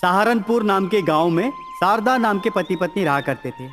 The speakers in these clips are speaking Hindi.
सहारनपुर नाम के गांव में शारदा नाम के पति पत्नी रहा करते थे।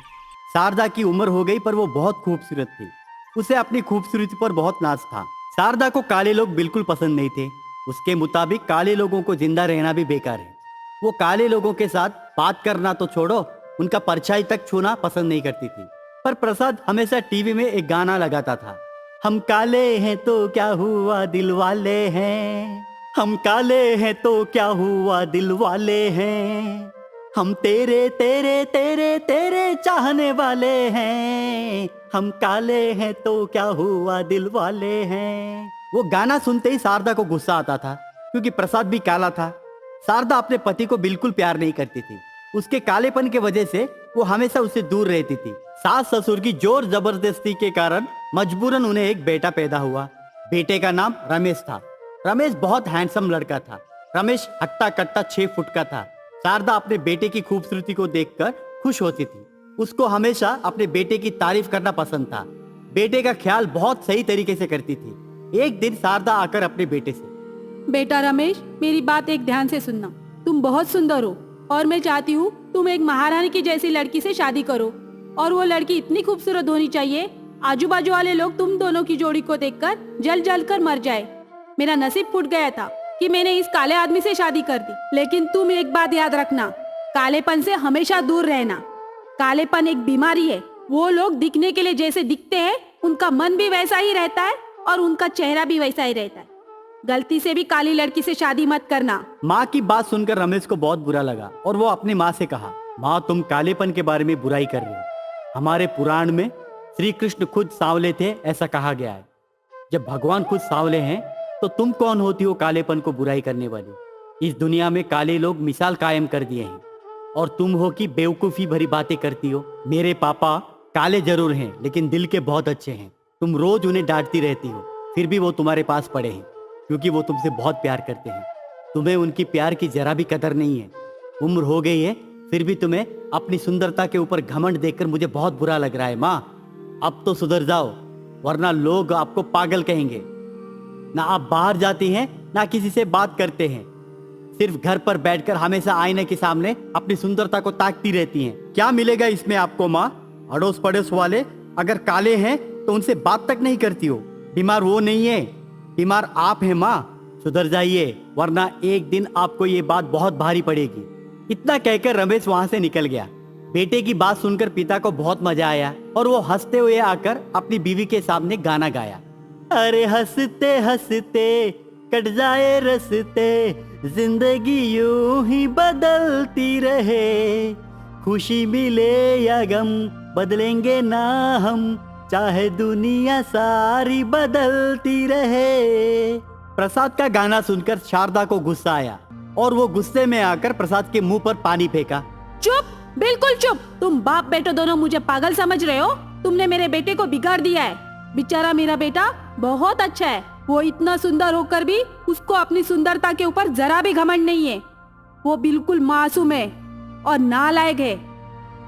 शारदा की उम्र हो गई पर वो बहुत खूबसूरत थी। उसे अपनी खूबसूरती पर बहुत नाज था। शारदा को काले लोग बिल्कुल पसंद नहीं थे। उसके मुताबिक काले लोगों को जिंदा रहना भी बेकार है। वो काले लोगों के साथ बात करना तो छोड़ो, उनका परछाई तक छूना पसंद नहीं करती थी। पर प्रसाद हमेशा टीवी में एक गाना लगाता था, हम काले हैं तो क्या हुआ दिल वाले हैं, हम काले हैं तो क्या हुआ दिल वाले हैं, हम तेरे तेरे तेरे तेरे चाहने वाले हैं, हम काले हैं तो क्या हुआ दिल वाले हैं। वो गाना सुनते ही शारदा को गुस्सा आता था, क्योंकि प्रसाद भी काला था। शारदा अपने पति को बिल्कुल प्यार नहीं करती थी। उसके कालेपन के वजह से वो हमेशा उससे दूर रहती थी। सास ससुर की जोर जबरदस्ती के कारण मजबूरन उन्हें एक बेटा पैदा हुआ। बेटे का नाम रमेश था। रमेश बहुत हैंडसम लड़का था। रमेश हट्टा कट्टा 6 फुट का था। शारदा अपने बेटे की खूबसूरती को देखकर खुश होती थी। उसको हमेशा अपने बेटे की तारीफ करना पसंद था। बेटे का ख्याल बहुत सही तरीके से करती थी। एक दिन शारदा आकर अपने बेटे से, बेटा रमेश, मेरी बात एक ध्यान से सुनना। तुम बहुत सुंदर हो और मैं चाहती हूँ तुम एक महारानी की जैसी लड़की से शादी करो, और वो लड़की इतनी खूबसूरत होनी चाहिए आजू बाजू वाले लोग तुम दोनों की जोड़ी को देखकर जल जल कर मर जाए। मेरा नसीब फूट गया था कि मैंने इस काले आदमी से शादी कर दी, लेकिन तुम एक बात याद रखना, कालेपन से हमेशा दूर रहना। कालेपन एक बीमारी है। वो लोग दिखने के लिए जैसे दिखते हैं उनका मन भी वैसा ही रहता है और उनका चेहरा भी वैसा ही रहता है। गलती से भी काली लड़की से शादी मत करना। माँ की बात सुनकर रमेश को बहुत बुरा लगा और वो अपनी माँ से कहा, माँ तुम कालेपन के बारे में बुराई कर रही हो। हमारे पुराण में श्री कृष्ण खुद सांवले थे ऐसा कहा गया है। जब भगवान खुद सांवले हैं तो तुम कौन होती हो कालेपन को बुराई करने वाली। इस दुनिया में काले लोग मिसाल कायम कर दिए हैं और तुम हो कि बेवकूफी भरी बातें करती हो। मेरे पापा काले जरूर हैं लेकिन दिल के बहुत अच्छे हैं। तुम रोज उन्हें डांटती रहती हो, फिर भी वो तुम्हारे पास पड़े हैं क्योंकि वो तुमसे बहुत प्यार करते हैं। तुम्हें उनकी प्यार की जरा भी कदर नहीं है। उम्र हो गई है फिर भी तुम्हें अपनी सुंदरता के ऊपर घमंड देखकर मुझे बहुत बुरा लग रहा है। माँ अब तो सुधर जाओ वरना लोग आपको पागल कहेंगे। ना आप बाहर जाती हैं ना किसी से बात करते हैं, सिर्फ घर पर बैठकर हमेशा आईने के सामने अपनी सुंदरता को ताकती रहती हैं। क्या मिलेगा इसमें आपको माँ? अड़ोस पड़ोस वाले अगर काले हैं तो उनसे बात तक नहीं करती हो। बीमार वो नहीं है, बीमार आप हैं माँ। सुधर जाइए वरना एक दिन आपको ये बात बहुत भारी पड़ेगी। इतना कहकर रमेश वहां से निकल गया। बेटे की बात सुनकर पिता को बहुत मजा आया और वो हंसते हुए आकर अपनी बीवी के सामने गाना गाया, अरे हंसते हंसते कट जाए रस्ते, जिंदगी यूं ही बदलती रहे, खुशी मिले या गम बदलेंगे ना हम, चाहे दुनिया सारी बदलती रहे। प्रसाद का गाना सुनकर शारदा को गुस्सा आया और वो गुस्से में आकर प्रसाद के मुंह पर पानी फेंका। चुप, बिल्कुल चुप। तुम बाप बेटे दोनों मुझे पागल समझ रहे हो। तुमने मेरे बेटे को बिगाड़ दिया है। बेचारा मेरा बेटा बहुत अच्छा है। वो इतना सुंदर होकर भी उसको अपनी सुंदरता के ऊपर जरा भी घमंड नहीं है। वो बिल्कुल मासूम है और नालायक है।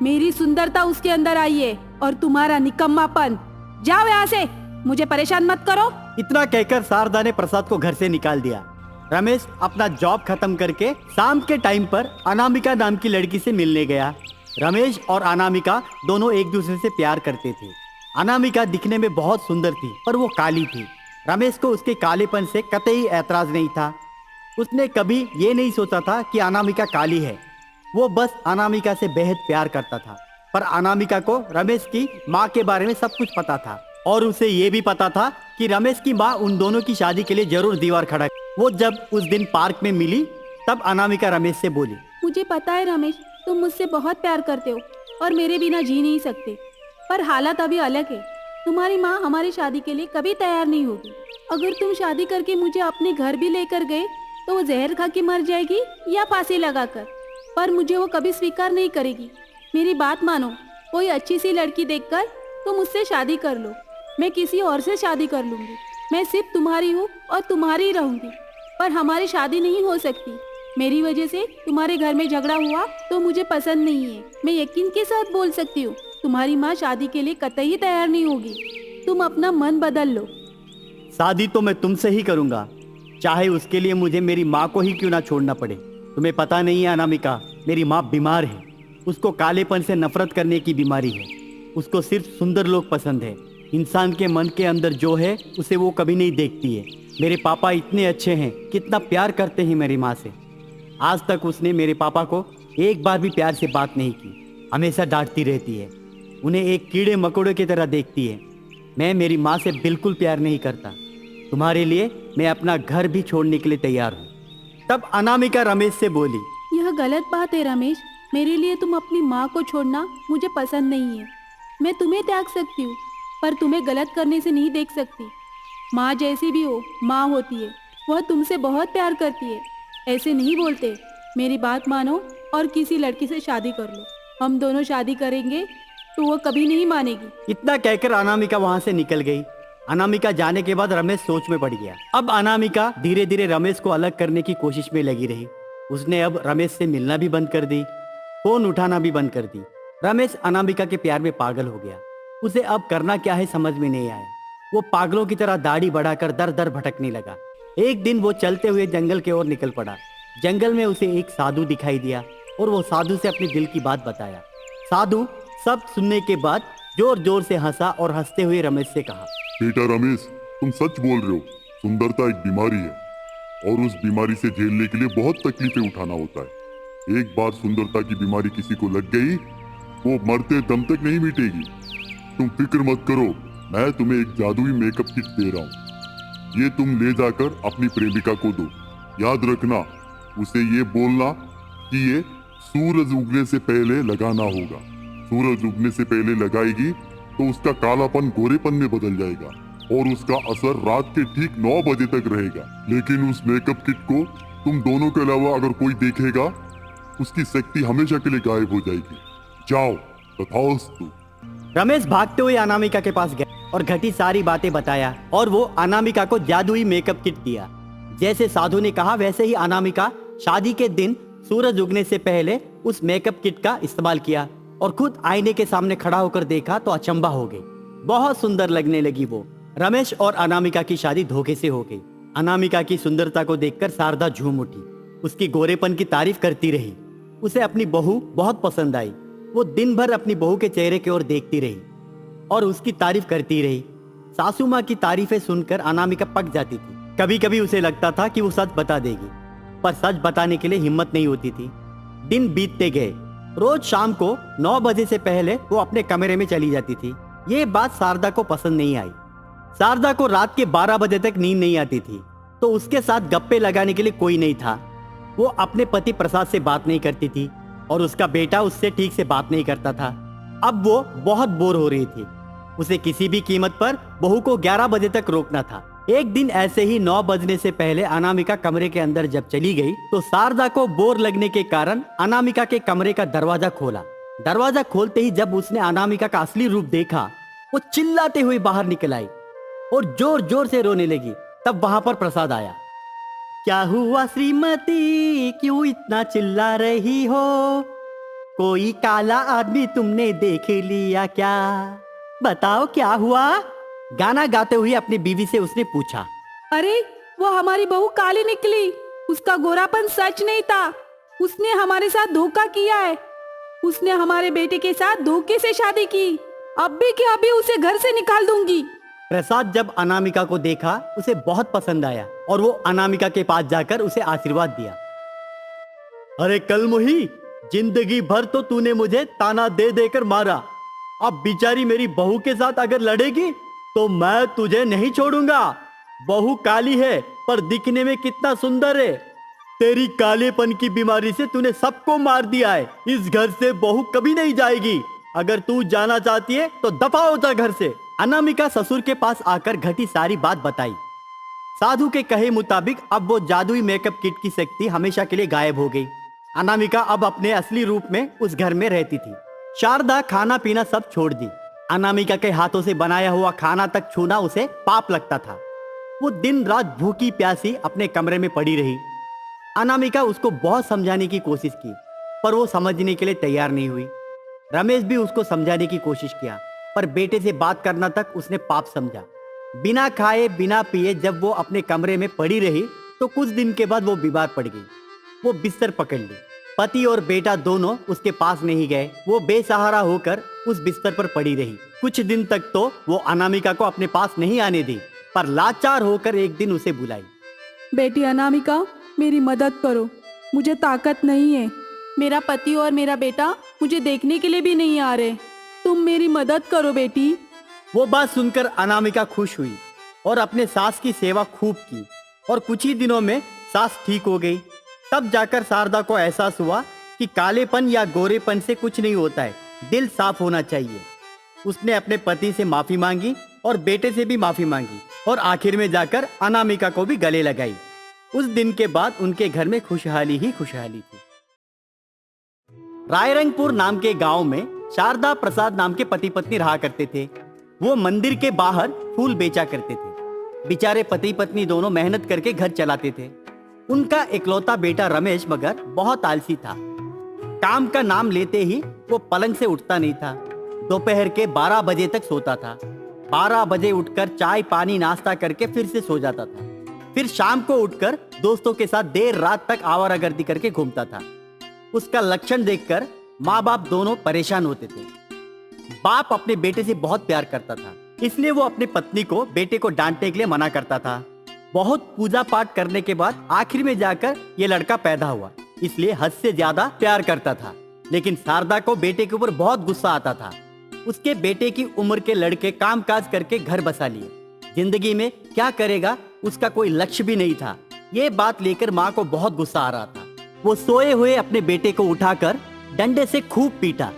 मेरी सुंदरता उसके अंदर आई है और तुम्हारा निकम्मापन। जाओ यहाँ से, मुझे परेशान मत करो। इतना कहकर शारदा ने प्रसाद को घर से निकाल दिया। रमेश अपना जॉब खत्म करके शाम के टाइम पर अनामिका नाम की लड़की से मिलने गया। रमेश और अनामिका दोनों एक दूसरे से प्यार करते थे। अनामिका दिखने में बहुत सुंदर थी पर वो काली थी। रमेश को उसके कालेपन से कतई ऐतराज नहीं था। उसने कभी ये नहीं सोचा था कि अनामिका काली है। वो बस अनामिका से बेहद प्यार करता था। पर अनामिका को रमेश की माँ के बारे में सब कुछ पता था और उसे ये भी पता था कि रमेश की माँ उन दोनों की शादी के लिए जरूर दीवार खड़ा। वो जब उस दिन पार्क में मिली तब अनामिका रमेश से बोली, मुझे पता है रमेश, तुम मुझसे बहुत प्यार करते हो और मेरे बिना जी नहीं सकते, पर हालत अभी अलग है। तुम्हारी माँ हमारी शादी के लिए कभी तैयार नहीं होगी। अगर तुम शादी करके मुझे अपने घर भी लेकर गए तो वो जहर खा के मर जाएगी या फांसी लगाकर, पर मुझे वो कभी स्वीकार नहीं करेगी। मेरी बात मानो, कोई अच्छी सी लड़की देखकर तुम मुझसे शादी कर लो। मैं किसी और से शादी कर लूंगी। मैं सिर्फ तुम्हारी हूँ और तुम्हारी ही रहूंगी, पर हमारी शादी नहीं हो सकती। मेरी वजह से तुम्हारे घर में झगड़ा हुआ तो मुझे पसंद नहीं है। मैं यकीन के साथ बोल सकती हूँ तुम्हारी माँ शादी के लिए कतई तैयार नहीं होगी। तुम अपना मन बदल लो। शादी तो मैं तुमसे ही करूंगा, चाहे उसके लिए मुझे मेरी माँ को ही क्यों ना छोड़ना पड़े। तुम्हें पता नहीं है अनामिका, मेरी माँ बीमार है। उसको कालेपन से नफरत करने की बीमारी है। उसको सिर्फ सुंदर लोग पसंद है। इंसान के मन के अंदर जो है उसे वो कभी नहीं देखती है। मेरे पापा इतने अच्छे हैं, कितना प्यार करते हैं मेरी माँ से। आज तक उसने मेरे पापा को एक बार भी प्यार से बात नहीं की, हमेशा डांटती रहती है। उन्हें एक कीड़े मकोड़े की तरह देखती है। मैं मेरी माँ से बिल्कुल प्यार नहीं करता। तुम्हारे लिए मैं अपना घर भी छोड़ने के लिए तैयार हूँ। तब अनामिका रमेश से बोली, यह गलत बात है रमेश। मेरे लिए तुम अपनी माँ को छोड़ना मुझे पसंद नहीं है। मैं तुम्हें त्याग सकती हूँ, पर तुम्हें गलत करने से नहीं देख सकती। माँ जैसी भी हो, माँ होती है। वह तुमसे बहुत प्यार करती है। ऐसे नहीं बोलते। मेरी बात मानो और किसी लड़की से शादी कर लो। हम दोनों शादी करेंगे तो वह कभी नहीं मानेगी। इतना कहकर अनामिका वहां से निकल गई। अनामिका जाने के बाद रमेश सोच में पड़ गया। अब अनामिका धीरे धीरे रमेश को अलग करने की कोशिश में लगी रही। उसने अब रमेश से मिलना भी बंद कर दी, फोन उठाना भी बंद कर दी। रमेश अनामिका के प्यार में पागल हो गया। उसे अब करना क्या है समझ में नहीं आया। वो पागलों की तरह दाढ़ी बढ़ाकर दर दर भटकने लगा। एक दिन वो चलते हुए जंगल की ओर निकल पड़ा। जंगल में उसे एक साधु दिखाई दिया और वो साधु से अपने दिल की बात बताया। साधु सब सुनने के बाद जोर जोर से हंसा और हंसते हुए रमेश से कहा, बेटा रमेश, तुम सच बोल रहे हो। सुंदरता एक बीमारी है और उस बीमारी से झेलने के लिए बहुत तकलीफें उठाना होता है। एक बार सुंदरता की बीमारी किसी को लग गई, वो मरते दम तक नहीं मिटेगी। तुम फिक्र मत करो, मैं तुम्हें एक जादुई मेकअप किट दे रहा हूँ। ये तुम ले जाकर अपनी प्रेमिका को दो। याद रखना, उसे ये बोलना कि ये सूरज उगने से पहले लगाना होगा। सूरज उगने से पहले लगाएगी तो उसका कालापन गोरेपन में बदल जाएगा और उसका असर रात के ठीक 9 बजे तक रहेगा। लेकिन उस मेकअप किट को तुम दोनों के अलावा अगर कोई देखेगा, उसकी शक्ति हमेशा के लिए गायब हो जाएगी। जाओ, तथास्तु। रमेश भागते हुए अनामिका के पास गया और घटी सारी बातें बताया और वो अनामिका को जादुई मेकअप किट दिया। जैसे साधु ने कहा वैसे ही अनामिका शादी के दिन सूरज उगने से पहले उस मेकअप किट का इस्तेमाल किया और खुद आईने के सामने खड़ा होकर देखा तो अचंभा हो गई। बहुत सुंदर लगने लगी वो। रमेश और अनामिका की शादी धोखे से हो गई। अनामिका की सुंदरता को देखकर शारदा झूम उठी। उसकी गोरेपन की तारीफ करती रही। उसे अपनी बहू बहुत पसंद आई। वो दिन भर अपनी बहू के चेहरे की ओर देखती रही और उसकी तारीफ करती रही। सासू माँ की तारीफें सुनकर अनामिका पक जाती थी। कभी कभी उसे लगता था कि वो सच बता देगी, पर सच बताने के लिए हिम्मत नहीं होती थी। दिन बीतते गए। रोज शाम को 9 बजे से पहले वो अपने कमरे में चली जाती थी। ये बात शारदा को पसंद नहीं आई। शारदा को रात के 12 बजे तक नींद नहीं आती थी, तो उसके साथ गप्पे लगाने के लिए कोई नहीं था। वो अपने पति प्रसाद से बात नहीं करती थी और उसका बेटा उससे ठीक से बात नहीं करता था। अब वो बहुत बोर हो रही थी। उसे किसी भी कीमत पर बहू को 11 बजे तक रोकना था। एक दिन ऐसे ही 9 बजने से पहले अनामिका कमरे के अंदर जब चली गई तो शारदा को बोर लगने के कारण अनामिका के कमरे का दरवाजा खोला। दरवाजा खोलते ही जब उसने अनामिका का असली रूप देखा, वो चिल्लाते हुए बाहर निकल आई और जोर जोर से रोने लगी। तब वहां पर प्रसाद आया। क्या हुआ श्रीमती, क्यों इतना चिल्ला रही हो? कोई काला आदमी तुमने देख लिया क्या? बताओ क्या हुआ? गाना गाते हुए अपनी बीवी से उसने पूछा। अरे वो हमारी बहू काली निकली। उसका गोरापन सच नहीं था। उसने हमारे साथ धोखा किया है। उसने हमारे बेटे के साथ धोखे से शादी की। अब भी क्या अभी उसे घर से निकाल दूंगी। प्रसाद जब अनामिका को देखा उसे बहुत पसंद आया और वो अनामिका के पास जाकर उसे आशीर्वाद दिया। अरे कलमुही, जिंदगी भर तो तूने मुझे ताना दे देकर मारा। अब बेचारी मेरी बहू के साथ अगर लड़ेगी तो मैं तुझे नहीं छोड़ूंगा। बहू काली है पर दिखने में कितना सुंदर है। तेरी कालेपन की बीमारी से तूने सबको मार दिया है। इस घर से बहू कभी नहीं जाएगी। अगर तू जाना चाहती है तो दफा हो जा घर से। अनामिका ससुर के पास आकर घटी सारी बात बताई। साधु के कहे मुताबिक अब वो जादुई मेकअप किट की शक्ति हमेशा के लिए गायब हो गई। अनामिका अब अपने असली रूप में उस घर में रहती थी। शारदा खाना पीना सब छोड़ दी। अनामिका के हाथों से बनाया हुआ खाना तक छूना उसे पाप लगता था। वो दिन रात भूखी प्यासी अपने कमरे में पड़ी रही। अनामिका उसको बहुत समझाने की कोशिश की, पर वो समझने के लिए तैयार नहीं हुई। रमेश भी उसको समझाने की कोशिश किया, पर बेटे से बात करना तक उसने पाप समझा। बिना खाए बिना पिए जब वो अपने कमरे में पड़ी रही तो कुछ दिन के बाद वो बीमार पड़ गई। वो बिस्तर पकड़ ली। पति और बेटा दोनों उसके पास नहीं गए। वो बेसहारा होकर उस बिस्तर पर पड़ी रही। कुछ दिन तक तो वो अनामिका को अपने पास नहीं आने दी, पर लाचार होकर एक दिन उसे बुलाई। बेटी अनामिका, मेरी मदद करो, मुझे ताकत नहीं है। मेरा पति और मेरा बेटा मुझे देखने के लिए भी नहीं आ रहे। तुम मेरी मदद करो बेटी। वो बात सुनकर अनामिका खुश हुई और अपने सास की सेवा खूब की और कुछ ही दिनों में सास ठीक हो गई। तब जाकर शारदा को एहसास हुआ कि कालेपन या गोरेपन से कुछ नहीं होता है, दिल साफ होना चाहिए। उसने अपने पति से माफी मांगी और बेटे से भी माफी मांगी और आखिर में जाकर अनामिका को भी गले लगाई। उस दिन के बाद उनके घर में खुशहाली ही खुशहाली थी। रायरंगपुर नाम के गांव में शारदा प्रसाद नाम के पति पत्नी रहा करते थे। वो मंदिर के बाहर फूल बेचा करते थे। बेचारे पति पत्नी दोनों मेहनत करके घर चलाते थे। उनका इकलौता बेटा रमेश मगर बहुत आलसी था। काम का नाम लेते ही वो पलंग से उठता नहीं था। दोपहर के 12 बजे तक सोता था। 12 बजे उठकर चाय पानी नाश्ता करके फिर से सो जाता था। फिर शाम को उठकर दोस्तों के साथ देर रात तक आवारागर्दी करके घूमता था। उसका लक्षण देखकर माँ बाप दोनों परेशान होते थे। बाप अपने बेटे से बहुत प्यार करता था, इसलिए वो अपनी पत्नी को बेटे को डांटने के लिए मना करता था। बहुत पूजा पाठ करने के बाद आखिर में जाकर ये लड़का पैदा हुआ, इसलिए हद से ज्यादा प्यार करता था। लेकिन शारदा को बेटे के ऊपर बहुत गुस्सा आता था। उसके बेटे की उम्र के लड़के कामकाज करके घर बसा लिए, जिंदगी में क्या करेगा उसका कोई लक्ष्य भी नहीं था। ये बात लेकर माँ को बहुत गुस्सा आ रहा था। वो सोए हुए अपने बेटे को उठाकर डंडे से खूब पीटा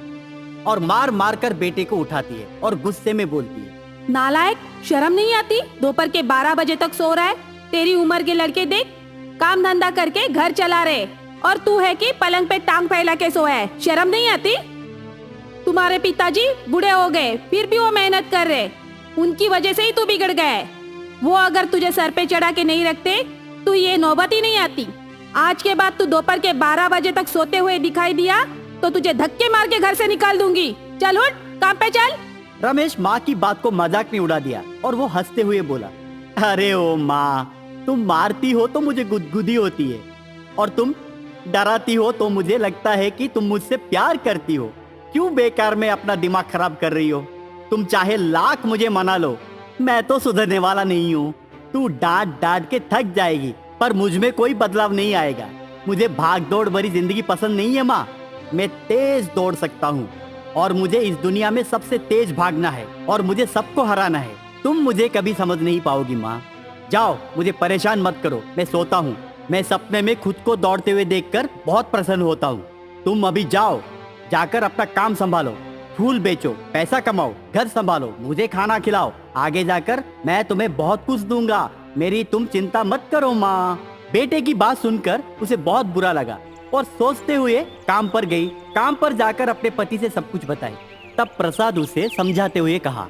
और मार मार कर बेटे को उठाती है और गुस्से में बोलती है, नालायक, शर्म नहीं आती? दोपहर के 12 बजे तक सो रहा है। तेरी उम्र के लड़के देख, काम धंधा करके घर चला रहे और तू है कि पलंग पे टांग फैला के सोया है। शर्म नहीं आती? तुम्हारे पिताजी बूढ़े हो गए, फिर भी वो मेहनत कर रहे। उनकी वजह से ही तू बिगड़ गया है। वो अगर तुझे सर पे चढ़ा के नहीं रखते तो ये नौबत ही नहीं आती। आज के बाद तू दोपहर के 12 बजे तक सोते हुए दिखाई दिया तो तुझे धक्के मार के घर से निकाल दूंगी। चल उठ, काम पे चल। रमेश माँ की बात को मजाक में उड़ा दिया और वो हंसते हुए बोला, अरे ओ माँ, तुम मारती हो तो मुझे गुदगुदी होती है और तुम डराती हो तो मुझे लगता है कि तुम मुझसे प्यार करती हो। क्यों बेकार में अपना दिमाग खराब कर रही हो? तुम चाहे लाख मुझे मना लो, मैं तो सुधरने वाला नहीं हूँ। तू डांट डांट के थक जाएगी पर मुझ में कोई बदलाव नहीं आएगा। मुझे भाग दौड़ भरी जिंदगी पसंद नहीं है माँ। मैं तेज दौड़ सकता हूँ और मुझे इस दुनिया में सबसे तेज भागना है और मुझे सबको हराना है। तुम मुझे कभी समझ नहीं पाओगी माँ। जाओ, मुझे परेशान मत करो, मैं सोता हूँ। मैं सपने में खुद को दौड़ते हुए देखकर बहुत प्रसन्न होता हूँ। तुम अभी जाओ, जाकर अपना काम संभालो, फूल बेचो, पैसा कमाओ, घर संभालो, मुझे खाना खिलाओ। आगे जाकर मैं तुम्हें बहुत कुछ दूंगा। मेरी तुम चिंता मत करो माँ। बेटे की बात सुनकर उसे बहुत बुरा लगा और सोचते हुए काम पर गई। काम पर जाकर अपने पति से सब कुछ बताई। तब प्रसाद उसे समझाते हुए कहा,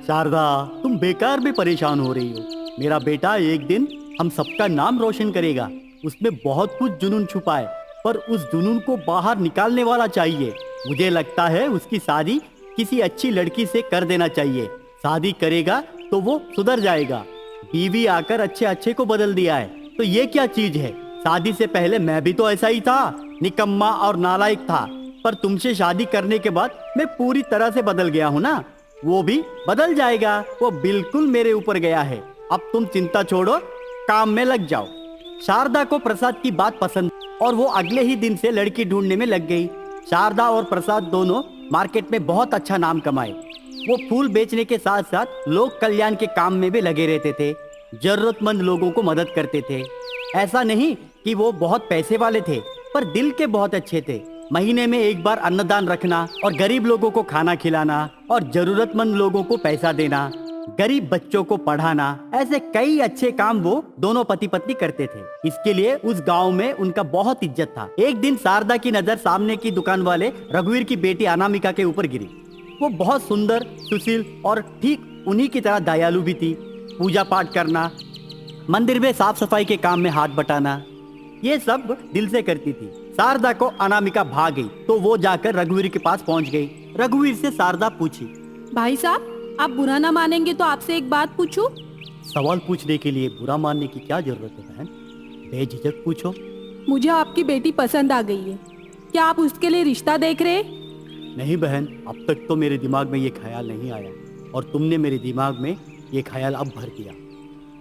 शारदा, तुम बेकार में परेशान हो रही हो। मेरा बेटा एक दिन हम सबका नाम रोशन करेगा। उसमें बहुत कुछ जुनून छुपा है, पर उस जुनून को बाहर निकालने वाला चाहिए। मुझे लगता है उसकी शादी किसी अच्छी लड़की से कर देना चाहिए। शादी करेगा तो वो सुधर जाएगा। बीवी आकर अच्छे अच्छे को बदल दिया है तो ये क्या चीज है? शादी से पहले मैं भी तो ऐसा ही था, निकम्मा और नालायक था। पर तुमसे शादी करने के बाद मैं पूरी तरह से बदल गया हूँ ना। वो भी बदल जाएगा। वो बिल्कुल मेरे ऊपर गया है। अब तुम चिंता छोड़ो, काम में लग जाओ। शारदा को प्रसाद की बात पसंद और वो अगले ही दिन से लड़की ढूंढने में लग गई। शारदा और प्रसाद दोनों मार्केट में बहुत अच्छा नाम कमाए। वो फूल बेचने के साथ साथ लोक कल्याण के काम में भी लगे रहते थे। जरूरतमंद लोगों को मदद करते थे। ऐसा नहीं कि वो बहुत पैसे वाले थे, पर दिल के बहुत अच्छे थे। महीने में एक बार अन्नदान रखना और गरीब लोगों को खाना खिलाना और जरूरतमंद लोगों को पैसा देना, गरीब बच्चों को पढ़ाना, ऐसे कई अच्छे काम वो दोनों पति पत्नी करते थे। इसके लिए उस गांव में उनका बहुत इज्जत था। एक दिन शारदा की नजर सामने की दुकान वाले रघुवीर की बेटी अनामिका के ऊपर गिरी। वो बहुत सुंदर, सुशील और ठीक उन्हीं की तरह दयालु भी थी। पूजा पाठ करना, मंदिर में साफ सफाई के काम में हाथ बटाना, ये सब दिल से करती थी। शारदा को अनामिका भाग गई तो वो जाकर रघुवीर के पास पहुंच गई। रघुवीर से शारदा पूछी, भाई साहब, आप बुरा ना मानेंगे तो आपसे एक बात पूछूं? सवाल पूछने के लिए बुरा मानने की क्या जरूरत है बहन? बेझिझक पूछो। मुझे आपकी बेटी पसंद आ गई है। क्या आप उसके लिए रिश्ता देख रहे? नहीं बहन, अब तक तो मेरे दिमाग में ये ख्याल नहीं आया और तुमने मेरे दिमाग में ये ख्याल अब भर दिया।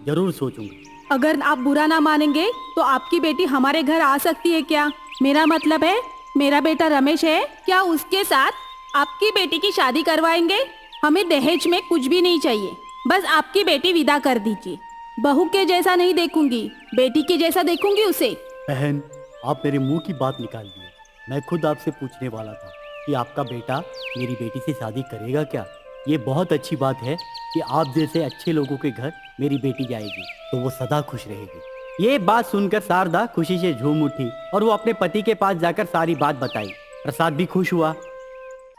जरूर सोचूंगा। अगर आप बुरा ना मानेंगे तो आपकी बेटी हमारे घर आ सकती है क्या? मेरा मतलब है, मेरा बेटा रमेश है, क्या उसके साथ आपकी बेटी की शादी करवाएंगे? हमें दहेज में कुछ भी नहीं चाहिए, बस आपकी बेटी विदा कर दीजिए। बहू के जैसा नहीं देखूंगी, बेटी के जैसा देखूंगी उसे। बहन, आप मेरे मुंह की बात निकाल दिए। मैं खुद आपसे पूछने वाला था कि आपका बेटा मेरी बेटी से शादी करेगा क्या। ये बहुत अच्छी बात है कि आप जैसे अच्छे लोगों के घर मेरी बेटी जाएगी तो वो सदा खुश रहेगी। ये बात सुनकर शारदा खुशी से झूम उठी और वो अपने पति के पास जाकर सारी बात बताई। प्रसाद भी खुश हुआ।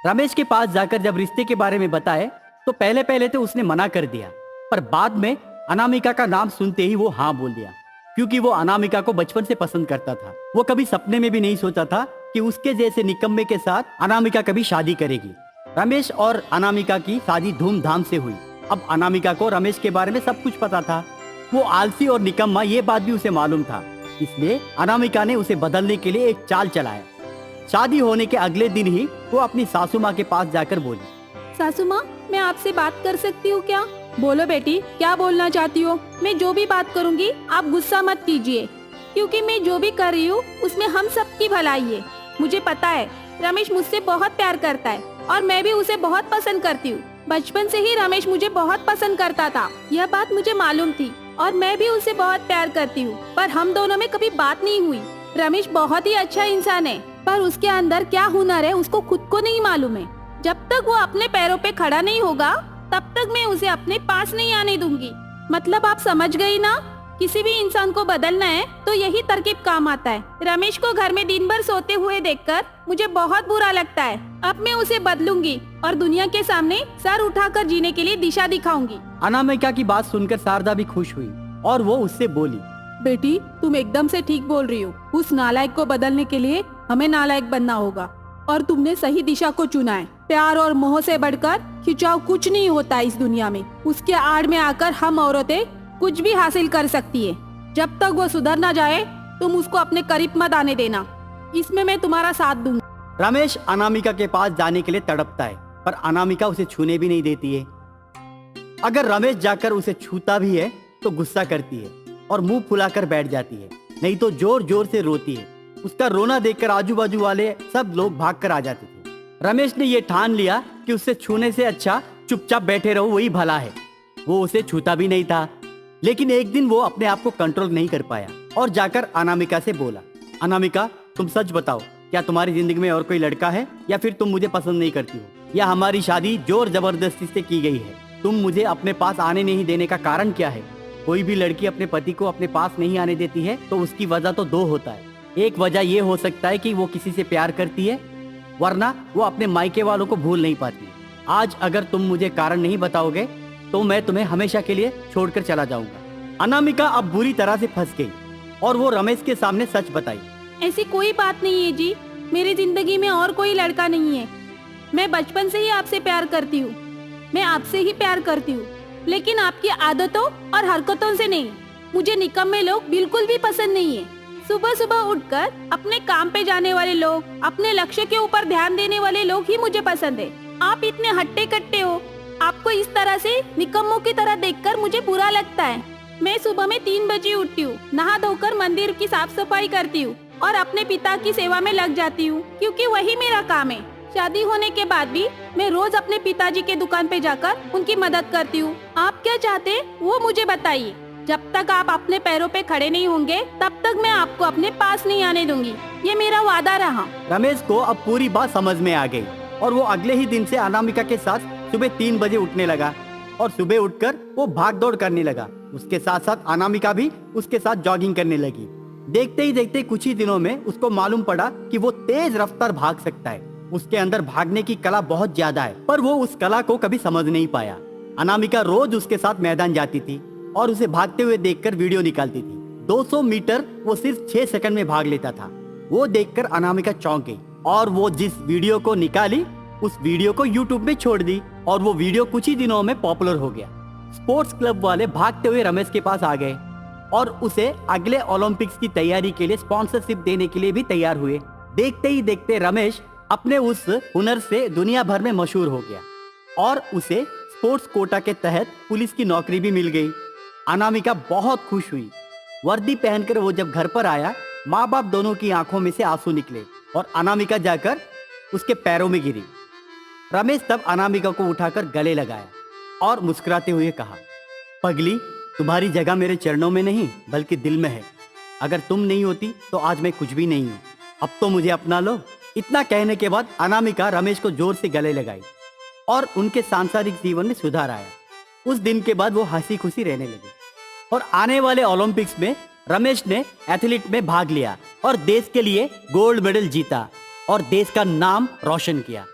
रमेश के पास जाकर जब रिश्ते के बारे में बताए तो पहले पहले तो उसने मना कर दिया, पर बाद में अनामिका का नाम सुनते ही वो हाँ बोल दिया, क्योंकि वो अनामिका को बचपन से पसंद करता था। वो कभी सपने में भी नहीं सोचा था कि उसके जैसे निकम्मे के साथ अनामिका कभी शादी करेगी। रमेश और अनामिका की शादी धूमधाम से हुई। अब अनामिका को रमेश के बारे में सब कुछ पता था। वो आलसी और निकम्मा ये बात भी उसे मालूम था, इसलिए अनामिका ने उसे बदलने के लिए एक चाल चलाया। शादी होने के अगले दिन ही वो अपनी सासू माँ के पास जाकर बोली, सासू माँ, मैं आपसे बात कर सकती हूँ क्या? बोलो बेटी, क्या बोलना चाहती हो? मैं जो भी बात करूँगी आप गुस्सा मत कीजिए, क्योंकि मैं जो भी कर रही हूँ उसमें हम सबकी भलाई है। मुझे पता है रमेश मुझसे बहुत प्यार करता है और मैं भी उसे बहुत पसंद करती हूँ। बचपन से ही रमेश मुझे बहुत पसंद करता था, यह बात मुझे मालूम थी और मैं भी उसे बहुत प्यार करती हूँ, पर हम दोनों में कभी बात नहीं हुई। रमेश बहुत ही अच्छा इंसान है, पर उसके अंदर क्या हुनर है उसको खुद को नहीं मालूम है। जब तक वो अपने पैरों पे खड़ा नहीं होगा तब तक मैं उसे अपने पास नहीं आने दूंगी। मतलब आप समझ गई ना? किसी भी इंसान को बदलना है तो यही तरकीब काम आता है। रमेश को घर में दिन भर सोते हुए देखकर मुझे बहुत बुरा लगता है। अब मैं उसे बदलूंगी और दुनिया के सामने सर उठाकर जीने के लिए दिशा दिखाऊंगी। अनामिका की बात सुनकर शारदा भी खुश हुई और वो उससे बोली, बेटी, तुम एकदम से ठीक बोल रही हो। उस नालायक को बदलने के लिए हमें नालायक बनना होगा और तुमने सही दिशा को चुना है। प्यार और मोह से बढ़कर खिंचाव कुछ नहीं होता इस दुनिया में। उसके आड़ में आकर हम औरतें कुछ भी हासिल कर सकती है। जब तक वो सुधर ना जाए तुम उसको अपने करीब मत आने देना, इसमें मैं तुम्हारा साथ दूंगा। रमेश अनामिका के पास जाने के लिए तड़पता है, पर अनामिका उसे छूने भी नहीं देती है। अगर रमेश जाकर उसे छूता भी है तो गुस्सा करती है और मुंह फुलाकर बैठ जाती है, नहीं तो जोर जोर से रोती है। उसका रोना देखकर आजू बाजू वाले सब लोग भागकर आ जाते थे। रमेश ने ये ठान लिया कि उससे छूने से अच्छा चुपचाप बैठे रहो, वही भला है। वो उसे छूता भी नहीं था, लेकिन एक दिन वो अपने आप को कंट्रोल नहीं कर पाया और जाकर अनामिका से बोला, अनामिका, तुम सच बताओ, क्या तुम्हारी जिंदगी में और कोई लड़का है या फिर तुम मुझे पसंद नहीं करती हो, या हमारी शादी जोर जबरदस्ती से की गई है? तुम मुझे अपने पास आने नहीं देने का कारण क्या है? कोई भी लड़की अपने पति को अपने पास नहीं आने देती है तो उसकी वजह तो दो होता है। एक वजह ये हो सकता है कि वो किसी से प्यार करती है, वरना वो अपने मायके वालों को भूल नहीं पाती। आज अगर तुम मुझे कारण नहीं बताओगे तो मैं तुम्हें हमेशा के लिए छोड़कर चला जाऊंगा। अनामिका अब बुरी तरह से फंस गई और वो रमेश के सामने सच बताई। ऐसी कोई बात नहीं है जी, मेरी जिंदगी में और कोई लड़का नहीं है। मैं बचपन से ही आपसे प्यार करती हूँ, मैं आपसे ही प्यार करती हूँ, लेकिन आपकी आदतों और हरकतों से नहीं। मुझे निकम्मे लोग बिल्कुल भी पसंद नहीं है। सुबह सुबह उठकर अपने काम पे जाने वाले लोग, अपने लक्ष्य के ऊपर ध्यान देने वाले लोग ही मुझे पसंद है। आप इतने हट्टे कट्टे हो, आपको इस तरह से निकम्मों की तरह देखकर मुझे बुरा लगता है। मैं सुबह में 3 बजे उठती हूँ, नहा धोकर मंदिर की साफ सफाई करती हूँ और अपने पिता की सेवा में लग जाती हूँ, क्योंकि वही मेरा काम है। शादी होने के बाद भी मैं रोज अपने पिताजी के दुकान पे जाकर उनकी मदद करती हूँ। आप क्या चाहते हैं वो मुझे बताइए। जब तक आप अपने पैरों पे खड़े नहीं होंगे तब तक मैं आपको अपने पास नहीं आने दूंगी, ये मेरा वादा रहा। रमेश को अब पूरी बात समझ में आ गई और वो अगले ही दिन से अनामिका के साथ सुबह 3 बजे उठने लगा और सुबह उठकर वो भाग दौड़ करने लगा। उसके साथ साथ अनामिका भी उसके साथ जॉगिंग करने लगी। देखते ही देखते कुछ ही दिनों में उसको मालूम पड़ा कि वो तेज रफ्तार भाग सकता है। उसके अंदर भागने की कला बहुत ज्यादा है, पर वो उस कला को कभी समझ नहीं पाया। अनामिका रोज उसके साथ मैदान जाती थी और उसे भागते हुए देखकर वीडियो निकालती थी। 200 मीटर वो सिर्फ 6 सेकंड में भाग लेता था। वो देखकर अनामिका चौंक गई और वो जिस वीडियो को निकाली उस वीडियो को यूट्यूब में छोड़ दी और वो वीडियो कुछ ही दिनों में पॉपुलर हो गया। स्पोर्ट्स क्लब वाले भागते हुए रमेश के पास आ गए और उसे अगले ओलंपिक्स की तैयारी के लिए स्पॉन्सरशिप देने के लिए भी तैयार हुए। देखते ही देखते रमेश अपने उस हुनर से दुनिया भर में मशहूर हो गया और उसे स्पोर्ट्स कोटा के तहत पुलिस की नौकरी भी मिल गई। अनामिका बहुत खुश हुई। वर्दी पहनकर वो जब घर पर आया, माँ बाप दोनों की आंखों में से आंसू निकले और अनामिका जाकर उसके पैरों में गिरी। रमेश तब अनामिका को उठाकर गले लगाया और मुस्कुराते हुए कहा, पगली, तुम्हारी जगह मेरे चरणों में नहीं बल्कि दिल में है। अगर तुम नहीं होती तो आज मैं कुछ भी नहीं हूँ। अब तो मुझे अपना लो। इतना कहने के बाद अनामिका रमेश को जोर से गले लगाई और उनके सांसारिक जीवन में सुधार आया। उस दिन के बाद वो हंसी खुशी रहने लगे और आने वाले ओलंपिक्स में रमेश ने एथलीट में भाग लिया और देश के लिए गोल्ड मेडल जीता और देश का नाम रोशन किया।